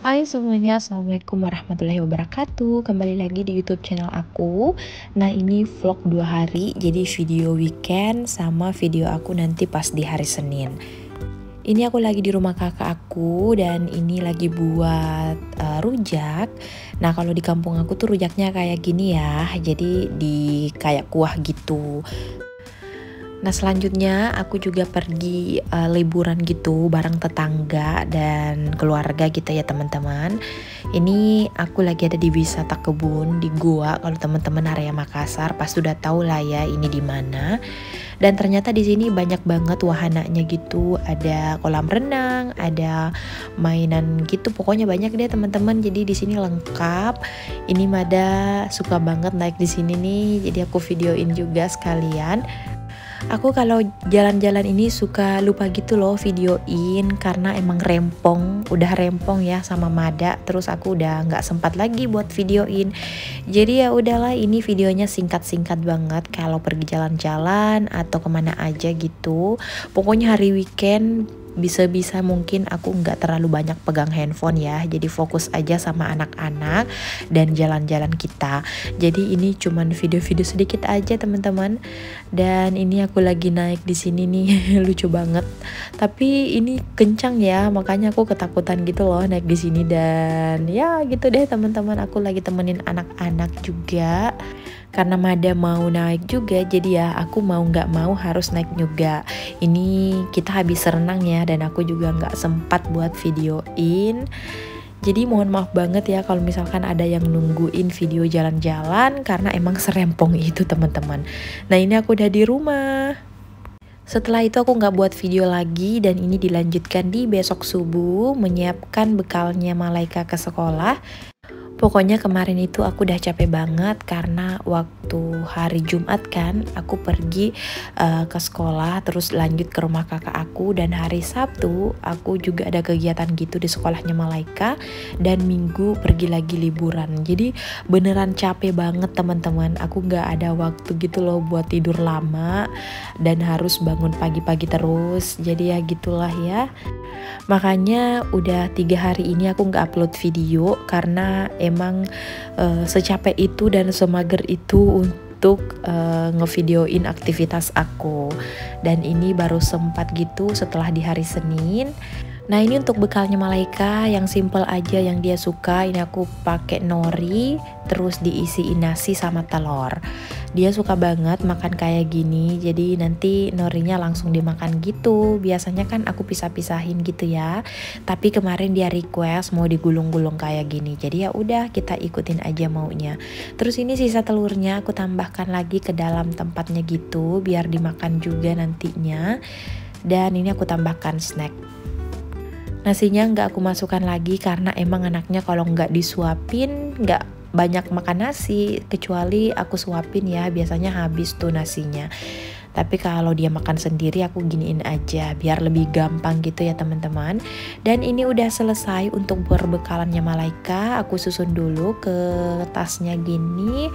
Hai semuanya, Assalamualaikum warahmatullahi wabarakatuh. Kembali lagi di YouTube channel aku. Nah, ini vlog 2 hari, jadi video weekend sama video aku nanti pas di hari Senin. Ini aku lagi di rumah kakak aku dan ini lagi buat rujak. Nah, kalau di kampung aku tuh rujaknya kayak gini ya, jadi di kayak kuah gitu. Nah, selanjutnya aku juga pergi liburan gitu bareng tetangga dan keluarga gitu ya teman-teman. Ini aku lagi ada di wisata kebun di Goa. Kalau teman-teman area Makassar pasti udah tahu lah ya ini di mana. Dan ternyata di sini banyak banget wahananya gitu. Ada kolam renang, ada mainan gitu. Pokoknya banyak deh teman-teman. Jadi di sini lengkap. Ini Mada suka banget naik di sini nih. Jadi aku videoin juga sekalian. Aku kalau jalan-jalan ini suka lupa gitu loh videoin karena emang udah rempong ya sama Mada. Terus aku udah nggak sempat lagi buat videoin. Jadi ya udahlah ini videonya singkat-singkat banget kalau pergi jalan-jalan atau kemana aja gitu. Pokoknya hari weekend bisa-bisa mungkin aku nggak terlalu banyak pegang handphone ya, jadi fokus aja sama anak-anak dan jalan-jalan kita. Jadi ini cuman video-video sedikit aja teman-teman. Dan ini aku lagi naik di sini nih lucu banget. Tapi ini kencang ya, makanya aku ketakutan gitu loh naik di sini. Dan ya gitu deh teman-teman, aku lagi temenin anak-anak juga. Karena Mada mau naik juga, jadi ya aku mau nggak mau harus naik juga. Ini kita habis renang ya, dan aku juga nggak sempat buat videoin. Jadi mohon maaf banget ya kalau misalkan ada yang nungguin video jalan-jalan karena emang serempong itu teman-teman. Nah ini aku udah di rumah. Setelah itu aku nggak buat video lagi dan ini dilanjutkan di besok subuh menyiapkan bekalnya Malaika ke sekolah. Pokoknya kemarin itu aku udah capek banget karena waktu hari Jumat kan aku pergi ke sekolah terus lanjut ke rumah kakak aku, dan hari Sabtu aku juga ada kegiatan gitu di sekolahnya Malaika, dan Minggu pergi lagi liburan. Jadi beneran capek banget teman-teman, aku nggak ada waktu gitu loh buat tidur lama dan harus bangun pagi-pagi terus. Jadi ya gitulah ya. Makanya udah 3 hari ini aku nggak upload video karena emang secapek itu dan semager itu untuk ngevideoin aktivitas aku. Dan ini baru sempat gitu setelah di hari Senin. Nah ini untuk bekalnya Malaika yang simple aja yang dia suka. Ini aku pakai nori terus diisiin nasi sama telur. Dia suka banget makan kayak gini, jadi nanti norinya langsung dimakan gitu. Biasanya kan aku pisah-pisahin gitu ya, tapi kemarin dia request mau digulung-gulung kayak gini, jadi ya udah kita ikutin aja maunya. Terus ini sisa telurnya aku tambahkan lagi ke dalam tempatnya gitu biar dimakan juga nantinya. Dan ini aku tambahkan snack. Nasinya nggak aku masukkan lagi karena emang anaknya kalau nggak disuapin nggak banyak makan nasi, kecuali aku suapin ya biasanya habis tuh nasinya. Tapi kalau dia makan sendiri aku giniin aja biar lebih gampang gitu ya teman-teman. Dan ini udah selesai untuk berbekalannya Malaika. Aku susun dulu ke tasnya gini.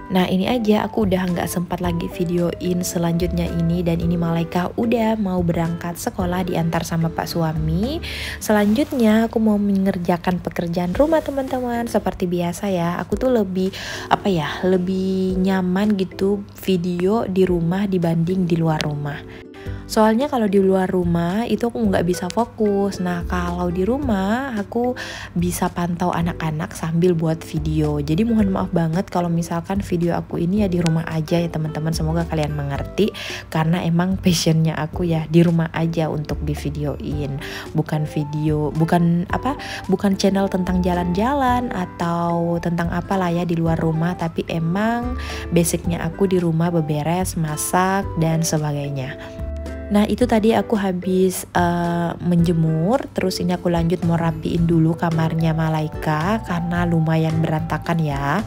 Nah ini aja aku udah nggak sempat lagi videoin selanjutnya ini. Dan ini Malaika udah mau berangkat sekolah diantar sama pak suami. Selanjutnya aku mau mengerjakan pekerjaan rumah teman-teman. Seperti biasa ya, aku tuh lebih lebih nyaman gitu video di rumah dibanding di luar rumah. Soalnya kalau di luar rumah itu aku nggak bisa fokus. Nah kalau di rumah aku bisa pantau anak-anak sambil buat video. Jadi mohon maaf banget kalau misalkan video aku ini ya di rumah aja ya teman-teman. Semoga kalian mengerti karena emang passionnya aku ya di rumah aja untuk di videoin. Bukan channel tentang jalan-jalan atau tentang apalah ya di luar rumah. Tapi emang basicnya aku di rumah beberes, masak dan sebagainya. Nah itu tadi aku habis menjemur, terus ini aku lanjut mau rapiin dulu kamarnya Malaika karena lumayan berantakan ya.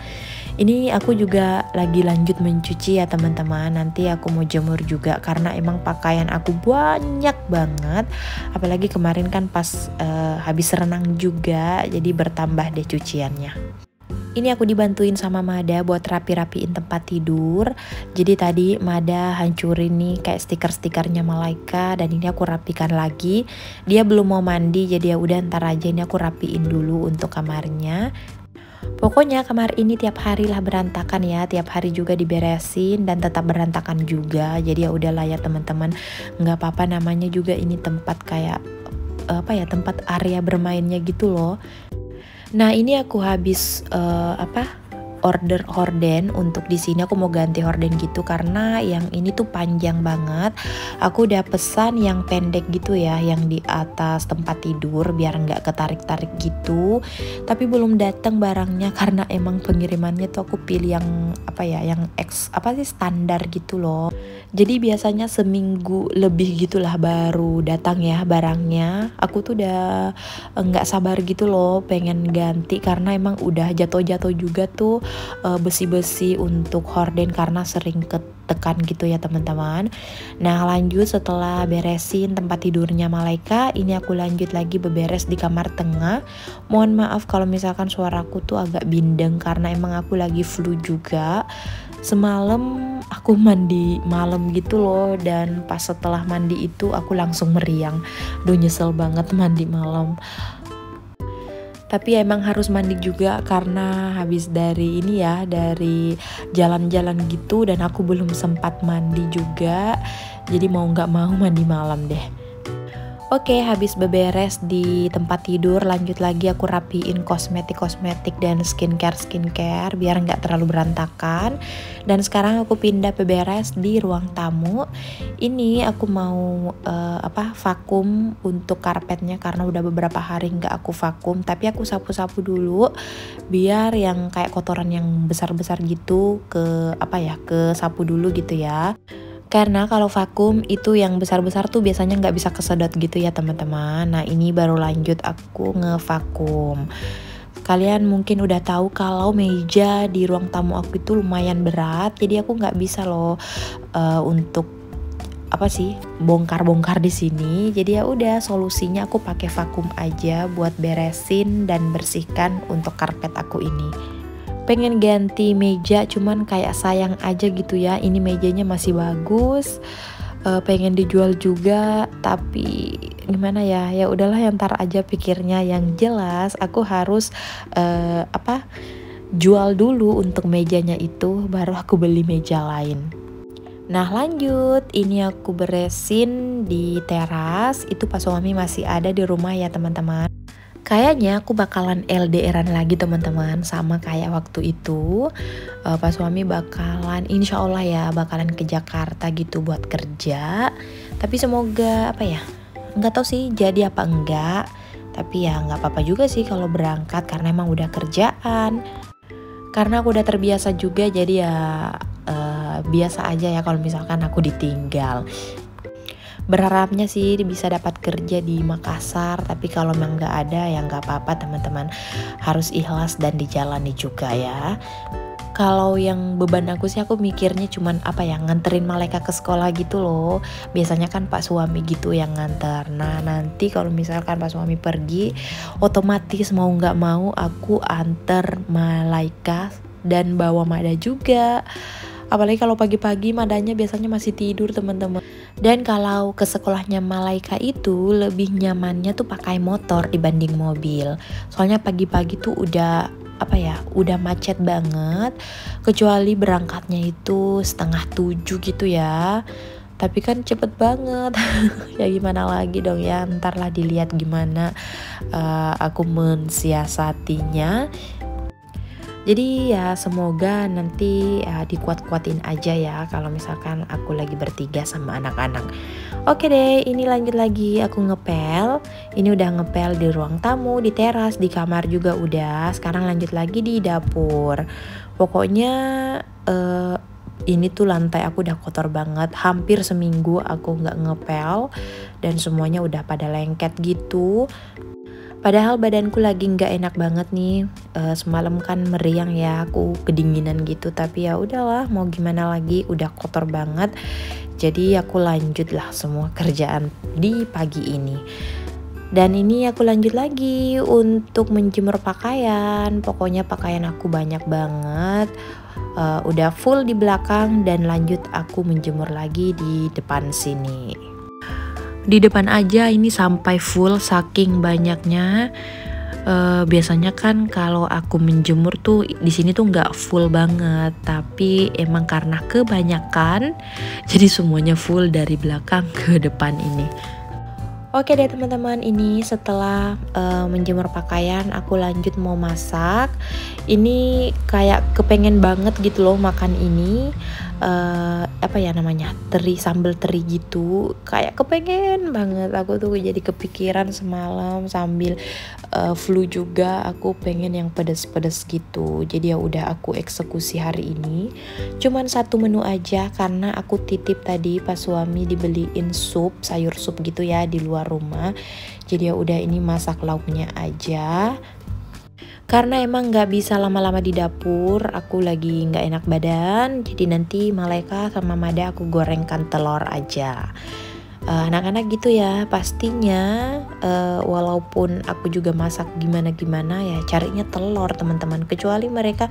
Ini aku juga lagi lanjut mencuci ya teman-teman. Nanti aku mau jemur juga karena emang pakaian aku banyak banget. Apalagi kemarin kan pas habis renang juga, jadi bertambah deh cuciannya. Ini aku dibantuin sama Mada buat rapi-rapiin tempat tidur. Jadi tadi Mada hancurin nih kayak stiker-stikernya Malaika, dan ini aku rapikan lagi. Dia belum mau mandi, jadi ya udah ntar aja ini aku rapiin dulu untuk kamarnya. Pokoknya kamar ini tiap hari lah berantakan ya, tiap hari juga diberesin dan tetap berantakan juga. Jadi ya udahlah ya teman-teman, nggak apa-apa, namanya juga ini tempat kayak apa ya, tempat area bermainnya gitu loh. Nah ini aku habis order horden untuk di sini. Aku mau ganti horden gitu karena yang ini tuh panjang banget. Aku udah pesan yang pendek gitu ya, yang di atas tempat tidur biar nggak ketarik-tarik gitu. Tapi belum datang barangnya karena emang pengirimannya tuh aku pilih yang yang standar gitu loh. Jadi biasanya seminggu lebih gitulah baru datang ya barangnya. Aku tuh udah nggak sabar gitu loh pengen ganti karena emang udah jatuh-jatuh juga tuh besi-besi untuk horden karena sering ketekan gitu ya teman-teman. Nah lanjut setelah beresin tempat tidurnya Malaika, ini aku lanjut lagi beberes di kamar tengah. Mohon maaf kalau misalkan suaraku tuh agak bindeng karena emang aku lagi flu juga. Semalam aku mandi malam gitu loh, dan pas setelah mandi itu aku langsung meriang. Duh nyesel banget mandi malam. Tapi emang harus mandi juga karena habis dari ini ya, dari jalan-jalan gitu, dan aku belum sempat mandi juga. Jadi mau nggak mau mandi malam deh. Oke, habis beberes di tempat tidur, lanjut lagi aku rapiin kosmetik dan skincare biar nggak terlalu berantakan. Dan sekarang aku pindah beberes di ruang tamu. Ini aku mau vakum untuk karpetnya karena udah beberapa hari nggak aku vakum. Tapi aku sapu-sapu dulu biar yang kayak kotoran yang besar-besar gitu ke sapu dulu gitu ya. Karena kalau vakum itu yang besar-besar tuh biasanya nggak bisa kesedot gitu ya teman-teman. Nah ini baru lanjut aku ngevakum. Kalian mungkin udah tahu kalau meja di ruang tamu aku itu lumayan berat. Jadi aku nggak bisa loh untuk bongkar-bongkar di sini. Jadi ya udah, solusinya aku pakai vakum aja buat beresin dan bersihkan untuk karpet aku ini. Pengen ganti meja cuman kayak sayang aja gitu ya, ini mejanya masih bagus, pengen dijual juga tapi gimana ya, ya udahlah yang ntar aja pikirnya. Yang jelas aku harus jual dulu untuk mejanya itu, baru aku beli meja lain. Nah lanjut, ini aku beresin di teras. Itu pas suami masih ada di rumah ya teman-teman. Kayaknya aku bakalan LDRan lagi teman-teman, sama kayak waktu itu. Pas suami bakalan, insya Allah ya, bakalan ke Jakarta gitu buat kerja. Tapi semoga nggak tahu sih jadi apa enggak. Tapi ya nggak apa-apa juga sih kalau berangkat karena emang udah kerjaan. Karena aku udah terbiasa juga, jadi ya biasa aja ya kalau misalkan aku ditinggal. Berharapnya sih bisa dapat kerja di Makassar, tapi kalau memang nggak ada ya nggak apa-apa teman-teman, harus ikhlas dan dijalani juga ya. Kalau yang beban aku sih, aku mikirnya cuman nganterin Malaika ke sekolah gitu loh. Biasanya kan Pak suami gitu yang nganter. Nah nanti kalau misalkan Pak suami pergi, otomatis mau nggak mau aku anter Malaika dan bawa Mada juga. Apalagi kalau pagi-pagi Madanya biasanya masih tidur teman-teman. Dan kalau ke sekolahnya Malaika itu lebih nyamannya tuh pakai motor dibanding mobil. Soalnya pagi-pagi tuh udah macet banget. Kecuali berangkatnya itu 6:30 gitu ya. Tapi kan cepet banget. Ya gimana lagi dong ya, ntar lah dilihat gimana aku mensiasatinya. Jadi ya semoga nanti dikuat-kuatin aja ya kalau misalkan aku lagi bertiga sama anak-anak. Oke deh, ini lanjut lagi aku ngepel. Ini udah ngepel di ruang tamu, di teras, di kamar juga udah. Sekarang lanjut lagi di dapur. Pokoknya ini tuh lantai aku udah kotor banget. Hampir seminggu aku nggak ngepel dan semuanya udah pada lengket gitu. Padahal badanku lagi nggak enak banget nih. Semalam kan meriang ya, aku kedinginan gitu. Tapi ya udahlah, mau gimana lagi, udah kotor banget. Jadi aku lanjut lah semua kerjaan di pagi ini. Dan ini aku lanjut lagi untuk menjemur pakaian. Pokoknya pakaian aku banyak banget. Udah full di belakang dan lanjut aku menjemur lagi di depan sini. Di depan aja ini sampai full saking banyaknya. Biasanya kan kalau aku menjemur tuh di sini tuh nggak full banget, tapi emang karena kebanyakan jadi semuanya full dari belakang ke depan ini. Oke deh teman-teman, ini setelah menjemur pakaian aku lanjut mau masak. Ini kayak kepengen banget gitu loh makan ini, apa ya namanya, sambal teri gitu. Kayak kepengen banget, aku tuh jadi kepikiran semalam sambil flu juga, aku pengen yang pedas-pedas gitu. Jadi ya udah aku eksekusi hari ini. Cuman satu menu aja karena aku titip tadi pas suami dibeliin sayur sup gitu ya di luar rumah. Jadi ya udah ini masak lauknya aja. Karena emang nggak bisa lama-lama di dapur, aku lagi nggak enak badan. Jadi nanti Malaika sama Mada aku gorengkan telur aja. Anak-anak gitu ya pastinya, walaupun aku juga masak gimana-gimana ya carinya telur teman-teman. Kecuali mereka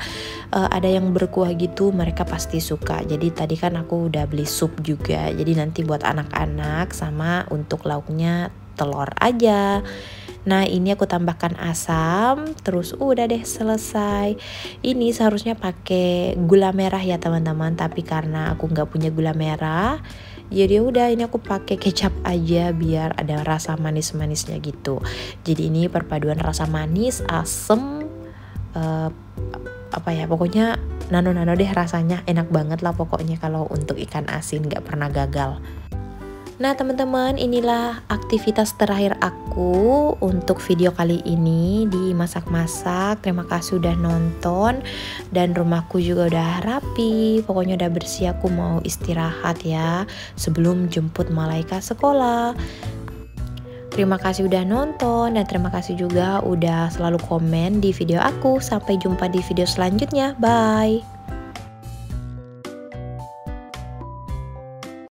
ada yang berkuah gitu, mereka pasti suka. Jadi tadi kan aku udah beli sup juga, jadi nanti buat anak-anak sama untuk lauknya telur aja. Nah ini aku tambahkan asam, terus udah deh selesai. Ini seharusnya pakai gula merah ya teman-teman, tapi karena aku nggak punya gula merah, jadi udah ini aku pakai kecap aja biar ada rasa manis-manisnya gitu. Jadi ini perpaduan rasa manis, asem, apa ya, pokoknya nano-nano deh rasanya, enak banget lah pokoknya kalau untuk ikan asin, nggak pernah gagal. Nah teman-teman, inilah aktivitas terakhir aku untuk video kali ini di masak-masak. Terima kasih udah nonton, dan rumahku juga udah rapi. Pokoknya udah bersih, aku mau istirahat ya sebelum jemput Malaika sekolah. Terima kasih udah nonton, dan terima kasih juga udah selalu komen di video aku. Sampai jumpa di video selanjutnya, bye.